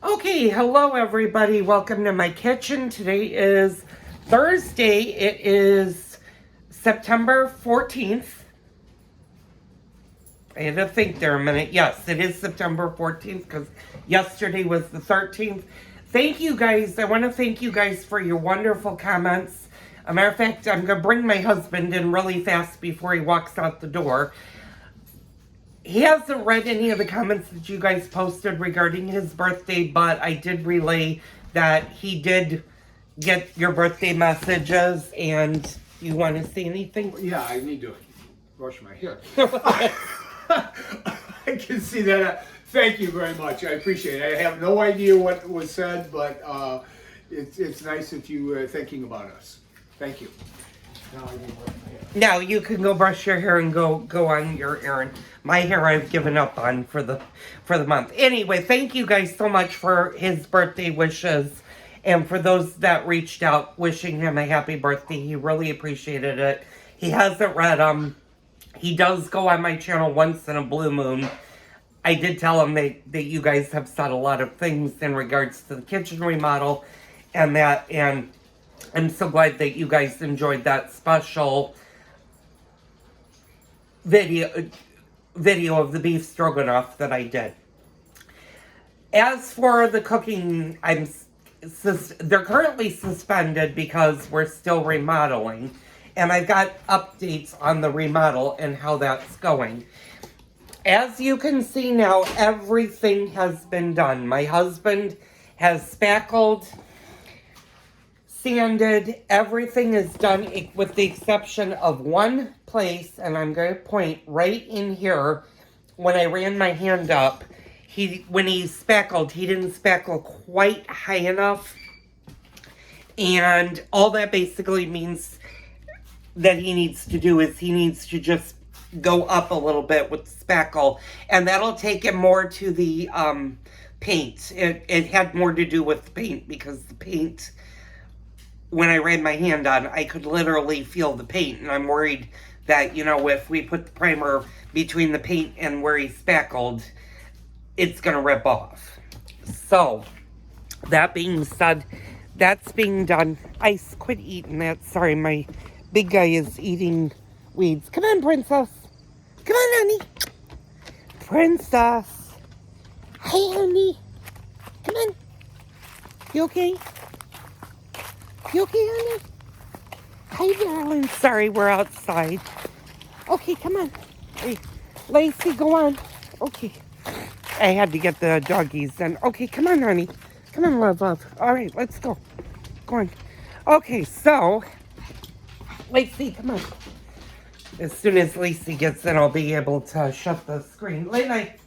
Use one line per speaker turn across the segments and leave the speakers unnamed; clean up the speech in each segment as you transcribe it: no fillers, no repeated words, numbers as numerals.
Okay, hello everybody. Welcome to my kitchen. Today is Thursday. It is September 14th. I had to think there a minute. Yes, it is September 14th because yesterday was the 13th. Thank you guys. I want to thank you guys for your wonderful comments. A matter of fact, I'm going to bring my husband in really fast before he walks out the door. He hasn't read any of the comments that you guys posted regarding his birthday, but I did relay that he did get your birthday messages. And you want to say anything?
Yeah, I need to brush my hair. I can see that. Thank you very much. I appreciate it. I have no idea what was said, but it's nice that you are thinking about us. Thank you. Now I can brush my hair.
Now you can go brush your hair and go on your errand. My hair I've given up on for the month. Anyway, thank you guys so much for his birthday wishes. And for those that reached out wishing him a happy birthday, he really appreciated it. He hasn't read them. He does go on my channel once in a blue moon. I did tell him that you guys have said a lot of things in regards to the kitchen remodel and that, and I'm so glad that you guys enjoyed that special video of the beef stroganoff that I did. As for the cooking, they're currently suspended because we're still remodeling. And I've got updates on the remodel and how that's going. As you can see now, everything has been done. My husband has spackled, sanded, everything is done with the exception of one place, and I'm going to point right in here. When I ran my hand up, when he spackled, he didn't spackle quite high enough. And all that basically means that he needs to do is he needs to just go up a little bit with spackle, and that'll take him more to the paint. It had more to do with the paint because the paint, when I ran my hand on, I could literally feel the paint, and I'm worried that, you know, if we put the primer between the paint and where he spackled, it's gonna rip off. So that being said, that's being done. Ice, quit eating that. Sorry, my big guy is eating weeds. Come on, princess. Come on, honey. Princess. Hi, honey. Come on. You okay? You okay, honey? Hi, darling. Sorry, we're outside. Okay, come on. Hey, Lacey, go on. Okay. I had to get the doggies in. Okay, come on, honey. Come on, love. All right, let's go. Go on. Okay, so Lacey, come on. As soon as Lacey gets in, I'll be able to shut the screen. Late night.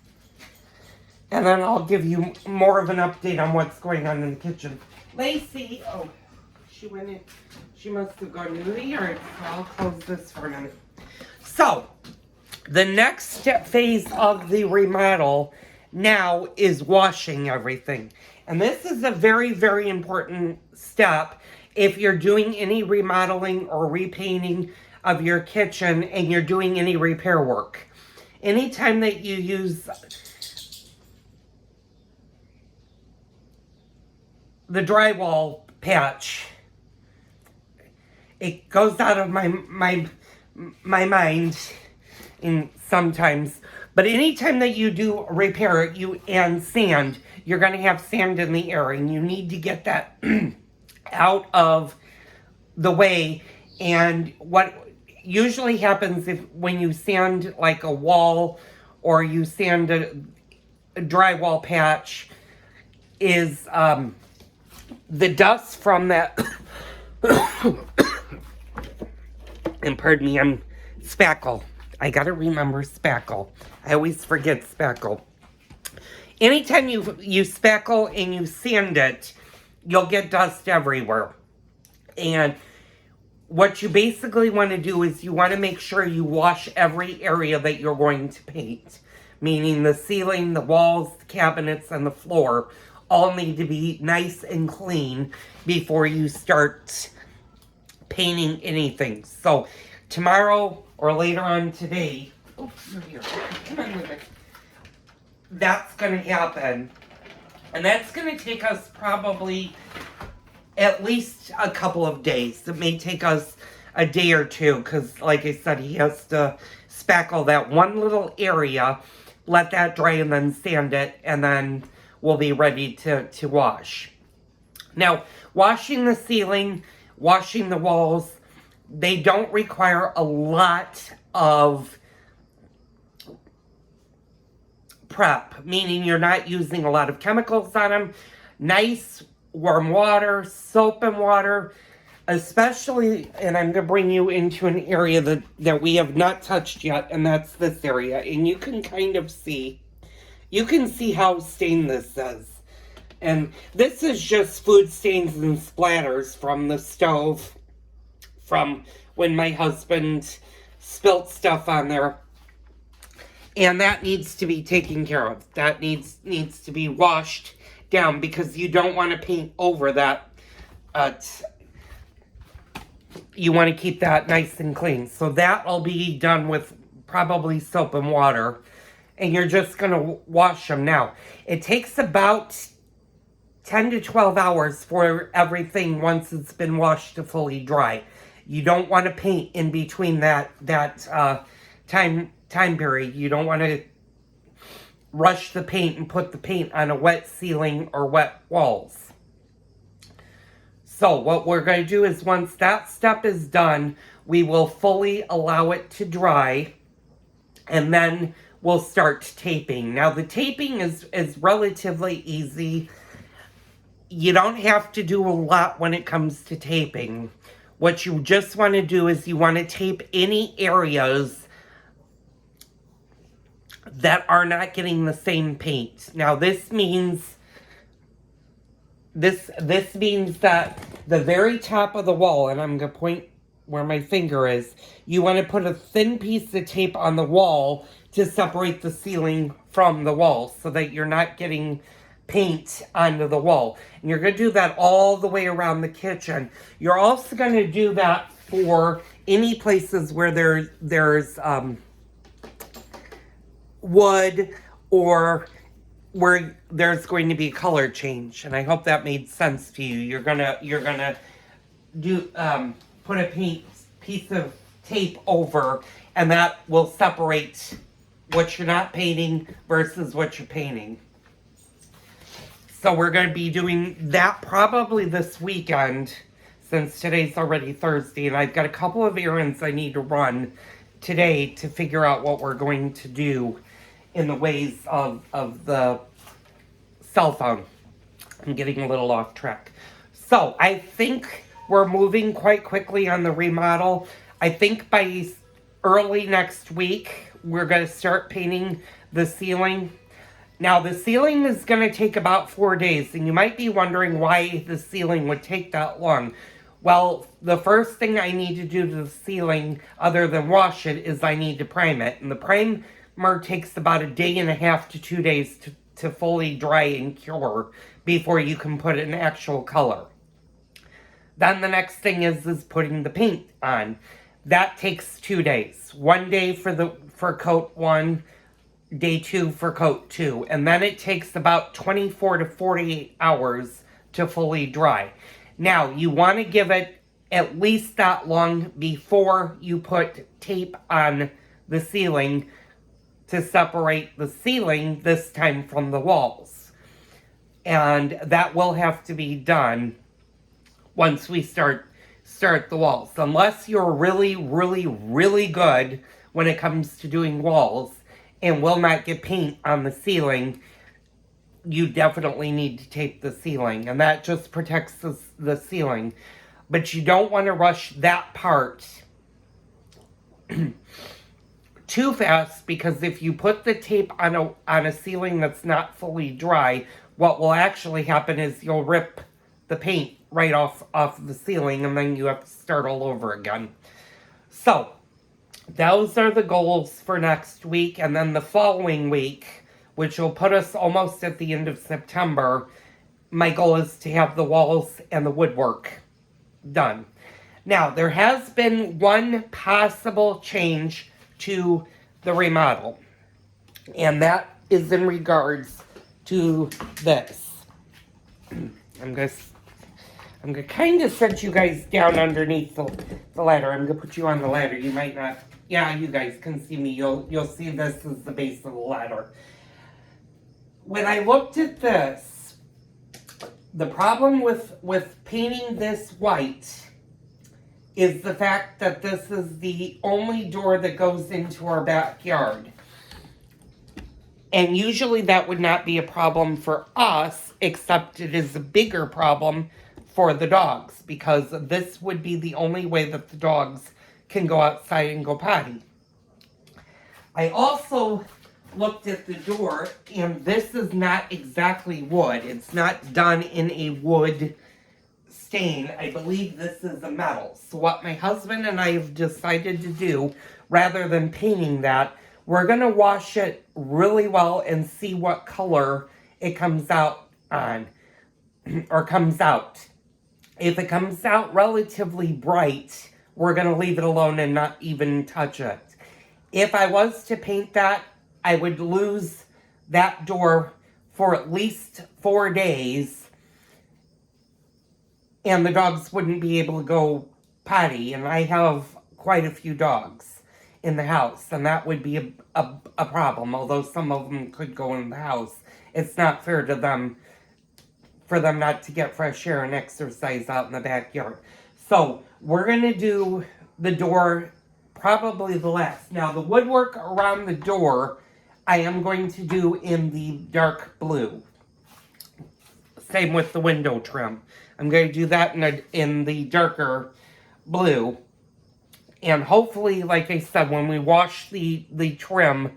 And then I'll give you more of an update on what's going on in the kitchen. Lacey, oh, she went in. She must have gone into the yard. So I'll close this for a minute. So, the next phase of the remodel now is washing everything. And this is a very, very important step if you're doing any remodeling or repainting of your kitchen and you're doing any repair work. Anytime that you use the drywall patch, it goes out of my mind sometimes. But anytime that you do repair and sand, you're going to have sand in the air, and you need to get that out of the way. And what usually happens when you sand like a wall or you sand a drywall patch is the dust from that and pardon me, I'm spackle. I gotta remember spackle. I always forget spackle. Anytime you spackle and you sand it, you'll get dust everywhere. And what you basically want to do is you want to make sure you wash every area that you're going to paint. Meaning the ceiling, the walls, the cabinets, and the floor all need to be nice and clean before you start painting anything. So tomorrow or later on today, oh, you're here. Come on with me. That's going to happen. And that's going to take us probably at least a couple of days. It may take us a day or two because, like I said, he has to spackle that one little area, let that dry, and then sand it, and then we'll be ready to wash. Now, washing the ceiling, washing the walls, they don't require a lot of prep, meaning you're not using a lot of chemicals on them. Nice warm water, soap and water, especially, and I'm going to bring you into an area that we have not touched yet, and that's this area. And you can kind of see, you can see how stained this is. And this is just food stains and splatters from the stove, from when my husband spilt stuff on there. And that needs to be taken care of. That needs to be washed down because you don't want to paint over that. You want to keep that nice and clean. So that'll be done with probably soap and water. And you're just going to wash them now. It takes about 10 to 12 hours for everything once it's been washed to fully dry. You don't want to paint in between that time period. You don't want to rush the paint and put the paint on a wet ceiling or wet walls. So what we're going to do is once that step is done, we will fully allow it to dry, and then we'll start taping. Now the taping is relatively easy. You don't have to do a lot when it comes to taping. What you just want to do is you want to tape any areas that are not getting the same paint. Now this means that the very top of the wall, and I'm going to point where my finger is, you want to put a thin piece of tape on the wall to separate the ceiling from the wall so that you're not getting paint onto the wall. And you're going to do that all the way around the kitchen. You're also going to do that for any places where there's wood or where there's going to be color change. And I hope that made sense to you. You're gonna do put a piece of tape over, and that will separate what you're not painting versus what you're painting. So we're going to be doing that probably this weekend, since today's already Thursday, and I've got a couple of errands I need to run today to figure out what we're going to do in the ways of the cell phone. I'm getting a little off track. So I think we're moving quite quickly on the remodel. I think by early next week, we're going to start painting the ceiling. Now, the ceiling is going to take about 4 days, and you might be wondering why the ceiling would take that long. Well, the first thing I need to do to the ceiling, other than wash it, is I need to prime it. And the primer takes about a day and a half to 2 days to fully dry and cure before you can put an actual color. Then the next thing is putting the paint on. That takes 2 days. 1 day for coat 1, day 2 for coat 2, and then it takes about 24 to 48 hours to fully dry. Now, you want to give it at least that long before you put tape on the ceiling to separate the ceiling this time from the walls. And that will have to be done once we start the walls. Unless you're really, really, really good when it comes to doing walls and will not get paint on the ceiling, you definitely need to tape the ceiling, and that just protects the ceiling. But you don't want to rush that part too fast, because if you put the tape on a ceiling that's not fully dry, what will actually happen is you'll rip the paint right off the ceiling, and then you have to start all over again. So those are the goals for next week, and then the following week, which will put us almost at the end of September, my goal is to have the walls and the woodwork done. Now, there has been one possible change to the remodel, and that is in regards to this. I'm gonna kind of set you guys down underneath the ladder. I'm gonna put you on the ladder. You might not. Yeah, you guys can see me. You'll see this is the base of the ladder. When I looked at this, the problem with painting this white is the fact that this is the only door that goes into our backyard. And usually that would not be a problem for us, except it is a bigger problem for the dogs, because this would be the only way that the dogs can go outside and go potty. I also looked at the door, and this is not exactly wood. It's not done in a wood stain. I believe this is a metal. So what my husband and I have decided to do, rather than painting that, we're going to wash it really well and see what color it comes out on, or comes out. If it comes out relatively bright, we're going to leave it alone and not even touch it. If I was to paint that, I would lose that door for at least 4 days, and the dogs wouldn't be able to go potty, and I have quite a few dogs in the house, and that would be a problem. Although some of them could go in the house, it's not fair to them for them not to get fresh air and exercise out in the backyard. So we're going to do the door probably the last. Now the woodwork around the door I am going to do in the dark blue. Same with the window trim. I'm going to do that in the darker blue. And hopefully, like I said, when we wash the trim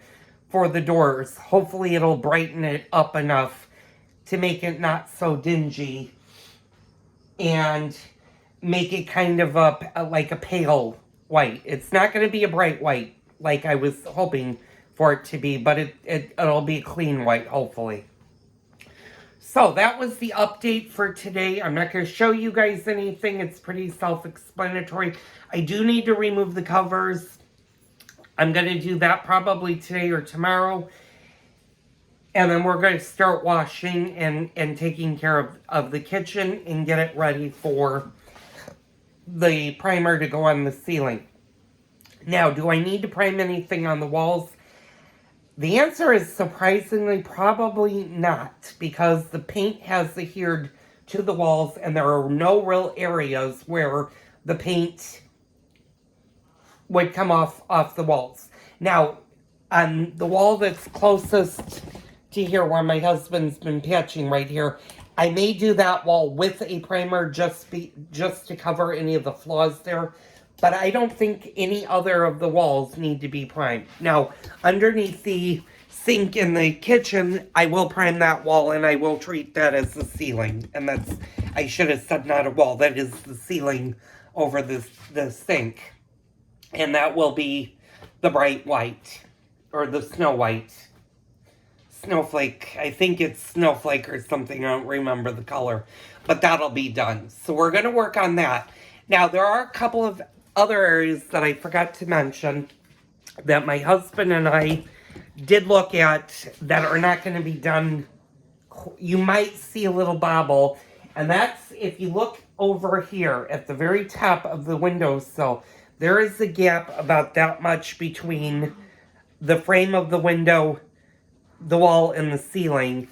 for the doors, hopefully it'll brighten it up enough to make it not so dingy and make it kind of like a pale white. It's not going to be a bright white like I was hoping for it to be, but it'll be a clean white, hopefully. So that was the update for today. I'm not going to show you guys anything. It's pretty self-explanatory. I do need to remove the covers. I'm going to do that probably today or tomorrow. And then we're going to start washing and taking care of the kitchen and get it ready for the primer to go on the ceiling. Now, do I need to prime anything on the walls? The answer is surprisingly probably not, because the paint has adhered to the walls and there are no real areas where the paint would come off the walls. Now, on the wall that's closest to here where my husband's been patching right here, I may do that wall with a primer just to cover any of the flaws there. But I don't think any other of the walls need to be primed. Now, underneath the sink in the kitchen, I will prime that wall and I will treat that as the ceiling. And that's, I should have said not a wall, that is the ceiling over the sink. And that will be the bright white, or the snow white. Snowflake, I think it's snowflake or something, I don't remember the color. But that'll be done. So we're going to work on that. Now, there are a couple of other areas that I forgot to mention that my husband and I did look at that are not going to be done. You might see a little bobble, and that's if you look over here at the very top of the windowsill, there is a gap about that much between the frame of the window, the wall, and the ceiling.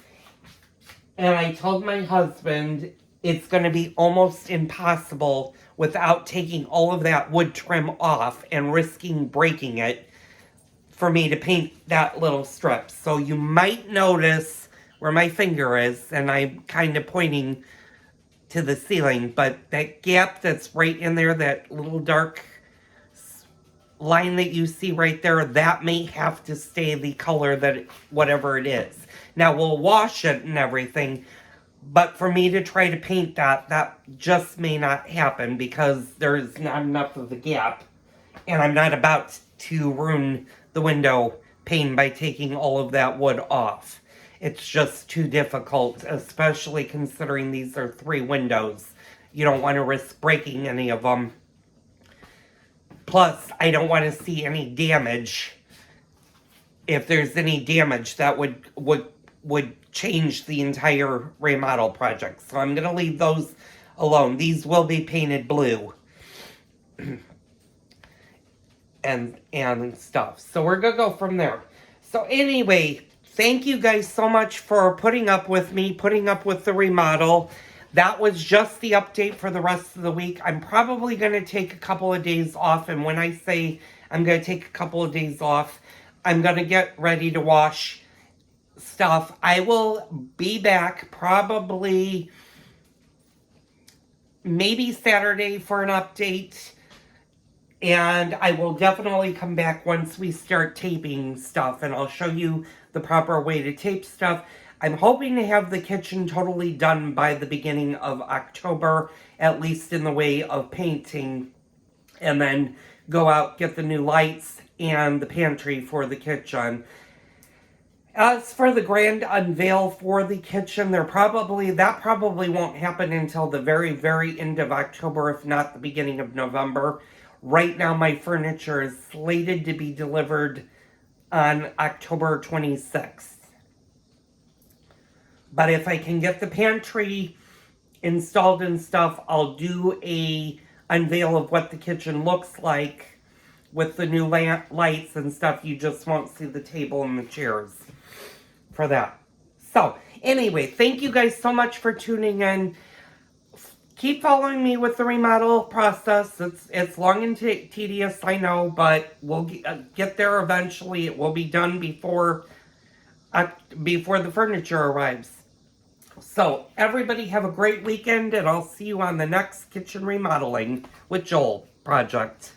And I told my husband it's going to be almost impossible without taking all of that wood trim off and risking breaking it for me to paint that little strip. So you might notice where my finger is, and I'm kind of pointing to the ceiling, but that gap that's right in there, that little dark line that you see right there, that may have to stay the color that whatever it is. Now we'll wash it and everything, but for me to try to paint that just may not happen because there's not enough of the gap. And I'm not about to ruin the window pane by taking all of that wood off. It's just too difficult, especially considering these are 3 windows. You don't want to risk breaking any of them. Plus, I don't want to see any damage. If there's any damage, that would would change the entire remodel project. So I'm going to leave those alone. These will be painted blue. and stuff. So we're going to go from there. So anyway, thank you guys so much for putting up with me, putting up with the remodel. That was just the update for the rest of the week. I'm probably going to take a couple of days off. And when I say I'm going to take a couple of days off, I'm going to get ready to wash stuff. I will be back probably maybe Saturday for an update. And I will definitely come back once we start taping stuff. And I'll show you the proper way to tape stuff. I'm hoping to have the kitchen totally done by the beginning of October, at least in the way of painting, and then go out, get the new lights and the pantry for the kitchen. As for the grand unveil for the kitchen, that probably won't happen until the very, very end of October, if not the beginning of November. Right now, my furniture is slated to be delivered on October 26th. But if I can get the pantry installed and stuff, I'll do a unveil of what the kitchen looks like with the new lights and stuff. You just won't see the table and the chairs for that. So, anyway, thank you guys so much for tuning in. Keep following me with the remodel process. It's long and tedious, I know, but we'll get there eventually. It will be done before the furniture arrives. So, everybody have a great weekend, and I'll see you on the next kitchen remodeling with Joel project.